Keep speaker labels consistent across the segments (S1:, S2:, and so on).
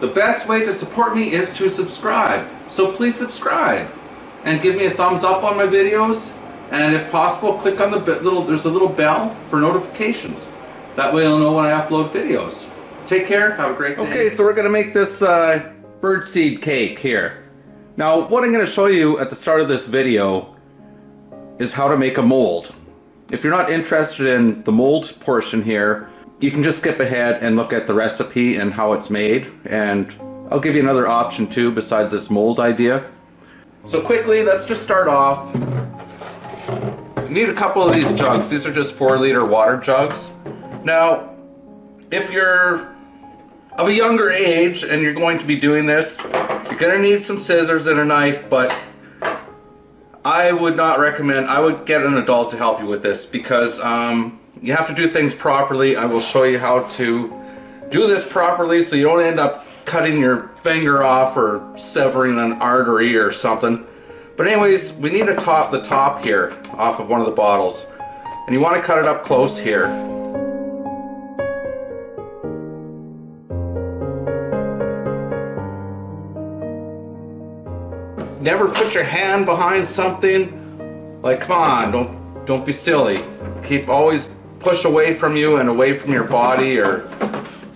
S1: The best way to support me is to subscribe. So please subscribe and give me a thumbs up on my videos. And if possible, click on there's a little bell for notifications. That way you'll know when I upload videos. Take care, have a great day. Okay, so we're gonna make this birdseed cake here. Now, what I'm gonna show you at the start of this video is how to make a mold. If you're not interested in the mold portion here, you can just skip ahead and look at the recipe and how it's made. And I'll give you another option too besides this mold idea. So quickly, let's just start off. You need a couple of these jugs. These are just 4-liter water jugs. Now, if you're of a younger age and you're going to be doing this, you're going to need some scissors and a knife, but I would not recommend, I would get an adult to help you with this because you have to do things properly. I will show you how to do this properly so you don't end up cutting your finger off or severing an artery or something. But anyways, we need to top the top here off of one of the bottles. And you want to cut it up close here. Never put your hand behind something. Like, come on, don't be silly. Always push away from you and away from your body or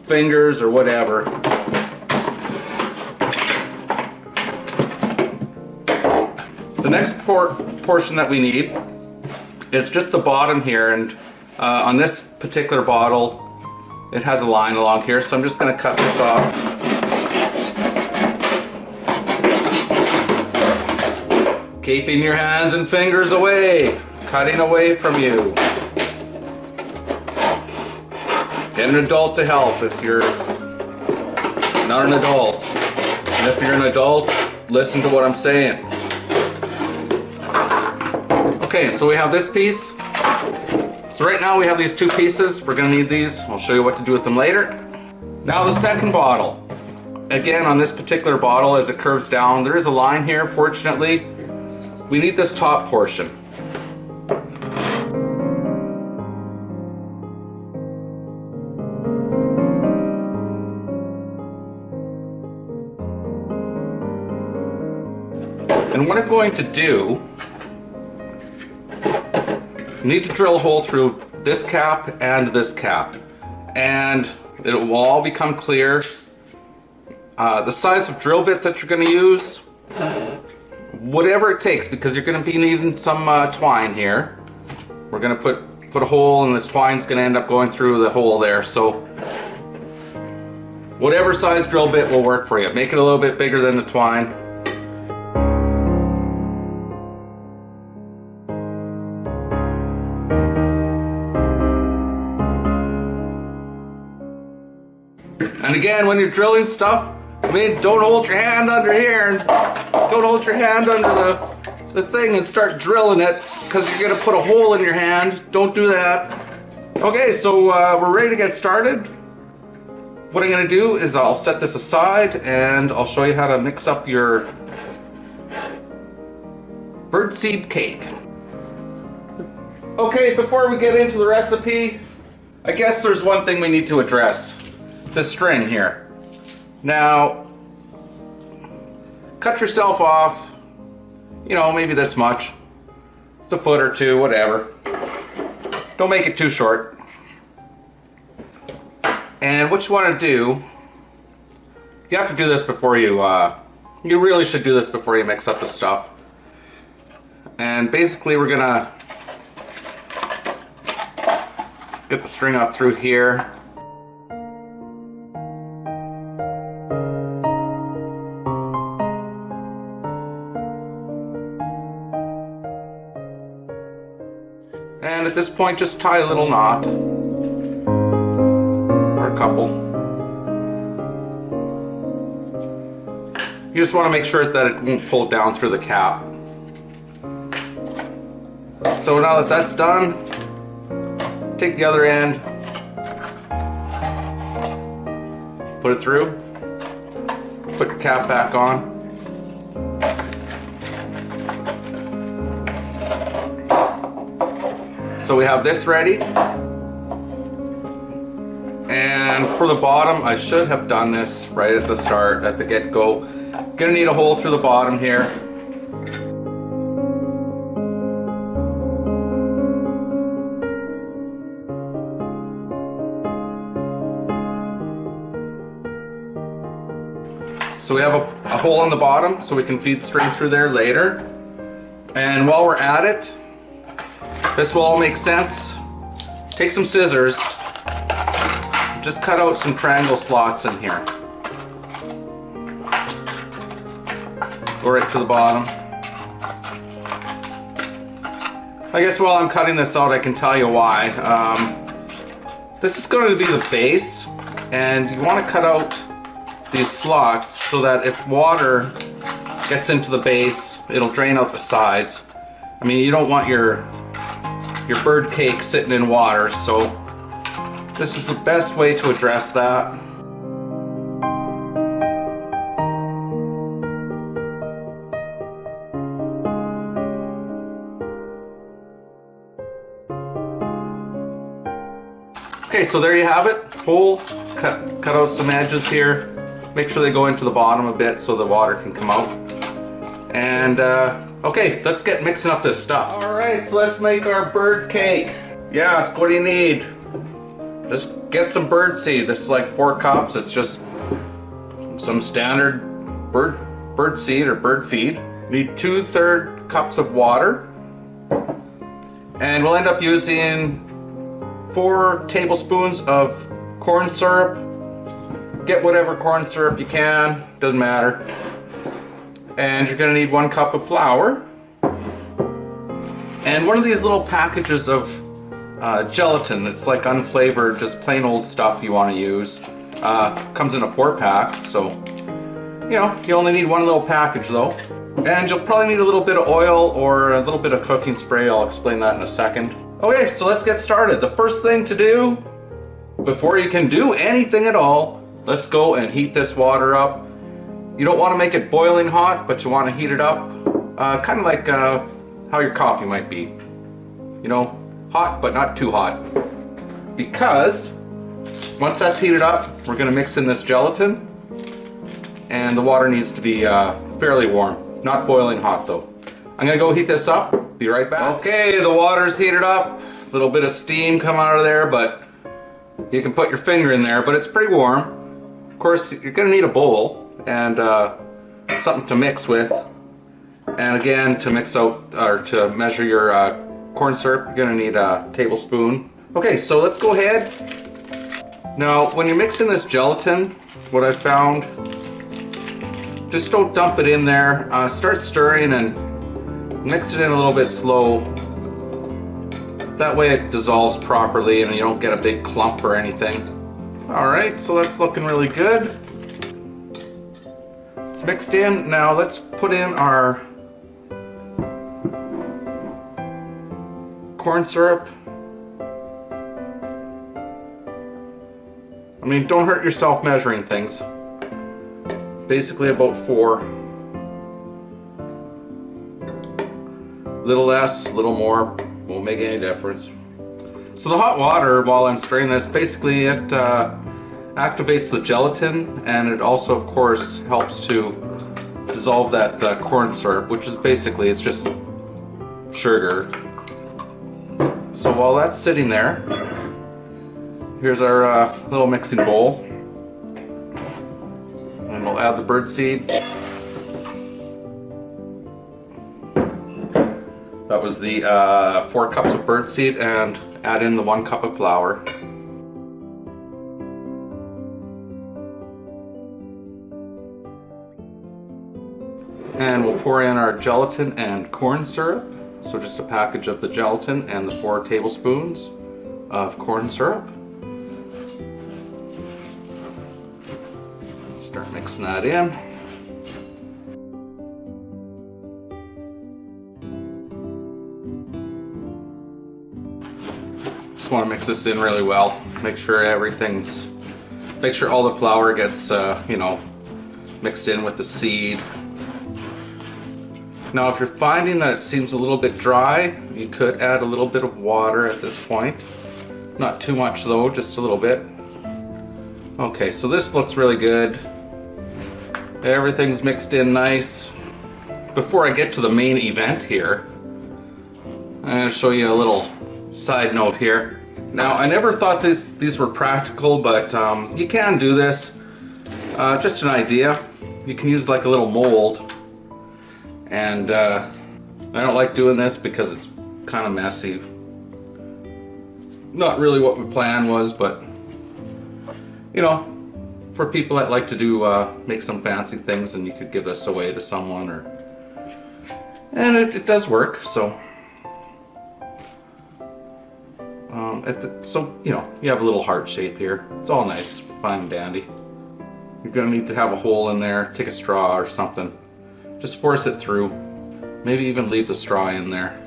S1: fingers or whatever. The next portion that we need is just the bottom here, and on this particular bottle it has a line along here, so I'm just going to cut this off. Keeping your hands and fingers away, cutting away from you. Get an adult to help if you're not an adult. And if you're an adult, listen to what I'm saying. Okay, so we have this piece. So right now we have these two pieces. We're going to need these. I'll show you what to do with them later. Now the second bottle. Again, on this particular bottle, as it curves down, there is a line here, fortunately. We need this top portion. And what I'm going to do, you need to drill a hole through this cap and this cap, and it will all become clear. The size of drill bit that you're going to use, whatever it takes, because you're going to be needing some twine here. We're going to put a hole, and this twine's going to end up going through the hole there. So whatever size drill bit will work for you. Make it a little bit bigger than the twine. And again, when you're drilling stuff, I mean, don't hold your hand under here and don't hold your hand under the thing and start drilling it, because you're going to put a hole in your hand. Don't do that. Okay, so we're ready to get started. What I'm going to do is I'll set this aside and I'll show you how to mix up your birdseed cake. Okay, before we get into the recipe, I guess there's one thing we need to address. The string here. Now, cut yourself off, you know, maybe this much. It's a foot or two, whatever. Don't make it too short. And what you want to do, you have to do this before you really should do this before you mix up the stuff. And basically we're gonna get the string up through here. And at this point, just tie a little knot, or a couple. You just want to make sure that it won't pull down through the cap. So now that that's done, take the other end, put it through, put your cap back on. So we have this ready. And for the bottom, I should have done this right at the start, at the get-go. Gonna need a hole through the bottom here. So we have a hole on the bottom so we can feed string through there later. And while we're at it, this will all make sense. Take some scissors, just cut out some triangle slots in here. Go right to the bottom. I guess while I'm cutting this out, I can tell you why. This is going to be the base, and you want to cut out these slots so that if water gets into the base, it'll drain out the sides. I mean, you don't want your bird cake sitting in water, so this is the best way to address that. Okay, so there you have it. Hole, cut out some edges here. Make sure they go into the bottom a bit so the water can come out. And okay, let's get mixing up this stuff. All right, so let's make our bird cake. Yes, what do you need? Just get some bird seed. This is like 4 cups. It's just some standard bird seed or bird feed. You need 2/3 cups of water. And we'll end up using 4 tablespoons of corn syrup. Get whatever corn syrup you can, doesn't matter. And you're gonna need 1 cup of flour. And one of these little packages of gelatin. It's like unflavored, just plain old stuff you wanna use. Comes in a 4-pack, so you know, you only need 1 little package though. And you'll probably need a little bit of oil or a little bit of cooking spray. I'll explain that in a second. Okay, so let's get started. The first thing to do, before you can do anything at all, let's go and heat this water up. You don't want to make it boiling hot, but you want to heat it up, kind of like how your coffee might be. You know, hot, but not too hot. Because once that's heated up, we're going to mix in this gelatin, and the water needs to be fairly warm, not boiling hot though. I'm going to go heat this up, be right back. Okay, the water's heated up, a little bit of steam come out of there, but you can put your finger in there, but it's pretty warm. Of course, you're going to need a bowl and something to mix with. And again, to mix out, or to measure your corn syrup, you're going to need a tablespoon. Okay, so let's go ahead. Now, when you're mixing this gelatin, what I found, just don't dump it in there. Start stirring and mix it in a little bit slow. That way it dissolves properly and you don't get a big clump or anything. Alright, so that's looking really good. It's mixed in. Now let's put in our corn syrup. I mean, don't hurt yourself measuring things. Basically about 4. Little less, little more, won't make any difference. So the hot water, while I'm stirring this, basically it activates the gelatin, and it also, of course, helps to dissolve that corn syrup, which is basically, it's just sugar. So while that's sitting there, here's our little mixing bowl. And we'll add the birdseed. That was the 4 cups of birdseed, and add in the 1 cup of flour. And we'll pour in our gelatin and corn syrup. So just a package of the gelatin and the 4 tablespoons of corn syrup. Start mixing that in. Just want to mix this in really well. Make sure all the flour gets, you know, mixed in with the seed. Now, if you're finding that it seems a little bit dry, you could add a little bit of water at this point. Not too much though, just a little bit. Okay, so this looks really good. Everything's mixed in nice. Before I get to the main event here, I'm going to show you a little side note here. Now, I never thought these were practical, but you can do this. Just an idea. You can use like a little mold. And I don't like doing this because it's kind of messy. Not really what my plan was, but you know, for people that like to do make some fancy things, and you could give this away to someone, and it does work. So so you know, you have a little heart shape here. It's all nice, fine and dandy. You're gonna need to have a hole in there. Take a straw or something. Just force it through. Maybe even leave the straw in there.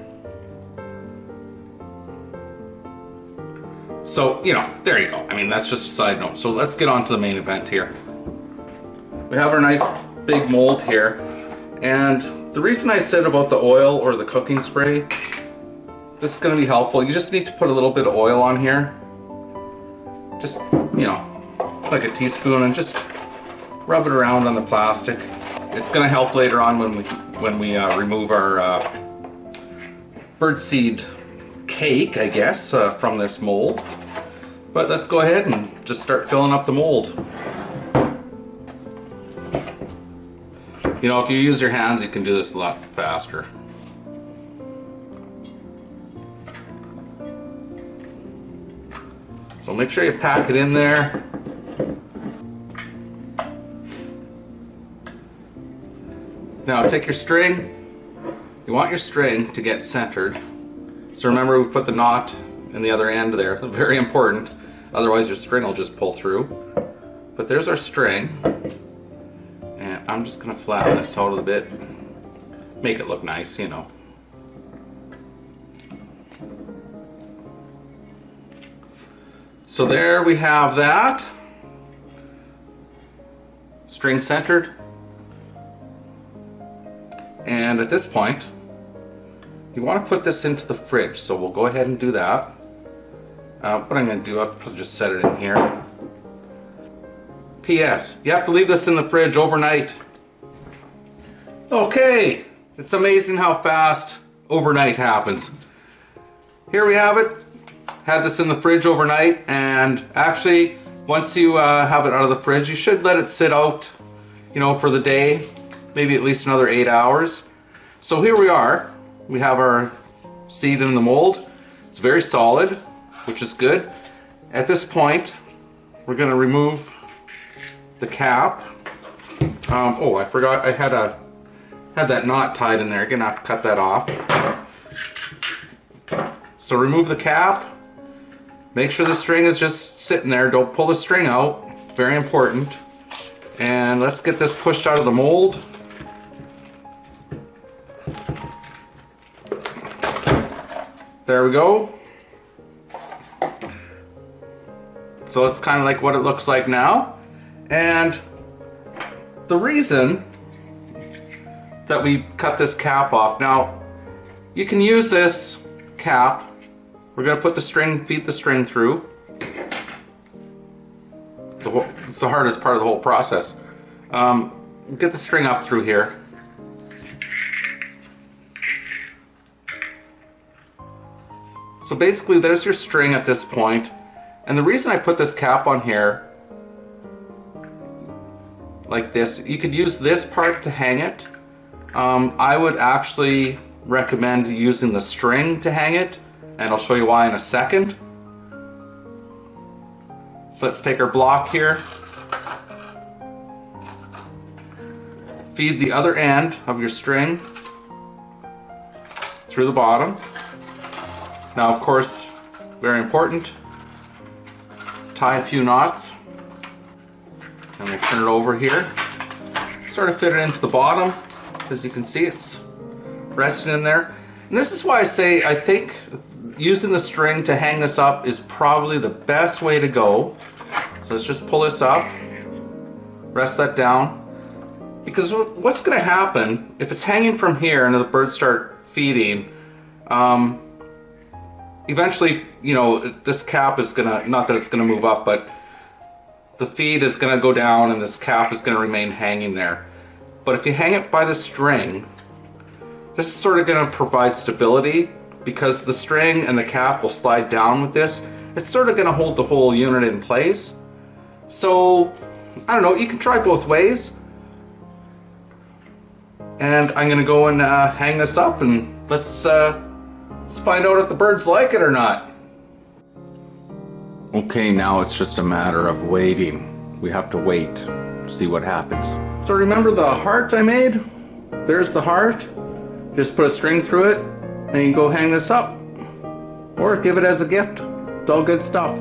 S1: So, you know, there you go. I mean, that's just a side note. So let's get on to the main event here. We have our nice big mold here. And the reason I said about the oil or the cooking spray, this is going to be helpful. You just need to put a little bit of oil on here. Just, you know, like a teaspoon, and just rub it around on the plastic. It's going to help later on when we remove our birdseed cake, I guess, from this mold. But let's go ahead and just start filling up the mold. You know, if you use your hands, you can do this a lot faster. So make sure you pack it in there. Now take your string. You want your string to get centered. So remember, we put the knot in the other end there. It's very important. Otherwise your string will just pull through. But there's our string. And I'm just going to flatten this out a bit. Make it look nice, you know. So there we have that. String centered. And at this point, you want to put this into the fridge, so we'll go ahead and do that. What I'm going to do, I'll just set it in here. P.S. You have to leave this in the fridge overnight. Okay, it's amazing how fast overnight happens. Here we have it. Had this in the fridge overnight, and actually, once you have it out of the fridge, you should let it sit out, you know, for the day, maybe at least another 8 hours. So here we are. We have our seed in the mold. It's very solid, which is good. At this point, we're going to remove the cap. Oh, I forgot I had that knot tied in there. You're going to have to cut that off. So remove the cap. Make sure the string is just sitting there. Don't pull the string out. Very important. And let's get this pushed out of the mold. There we go. So it's kind of like what it looks like now. And the reason that we cut this cap off, now you can use this cap. We're going to put the string, feed the string through. It's the hardest part of the whole process. Get the string up through here. So basically there's your string at this point. And the reason I put this cap on here like this, you could use this part to hang it. I would actually recommend using the string to hang it, and I'll show you why in a second. So let's take our block here. Feed the other end of your string through the bottom. Now, of course, very important, tie a few knots. I'm going to turn it over here. Sort of fit it into the bottom. As you can see, it's resting in there. And this is why I say I think using the string to hang this up is probably the best way to go. So let's just pull this up, rest that down. Because what's going to happen if it's hanging from here and the birds start feeding, eventually, you know, this cap is gonna, not that it's gonna move up, but the feed is going to go down and this cap is going to remain hanging there. But if you hang it by the string, this is sort of going to provide stability because the string and the cap will slide down with this. It's sort of going to hold the whole unit in place. So, I don't know, you can try both ways. And I'm going to go and hang this up, and let's find out if the birds like it or not. Okay, now it's just a matter of waiting. We have to wait, see what happens. So remember the heart I made? There's the heart. Just put a string through it, and you can go hang this up. Or give it as a gift. It's all good stuff.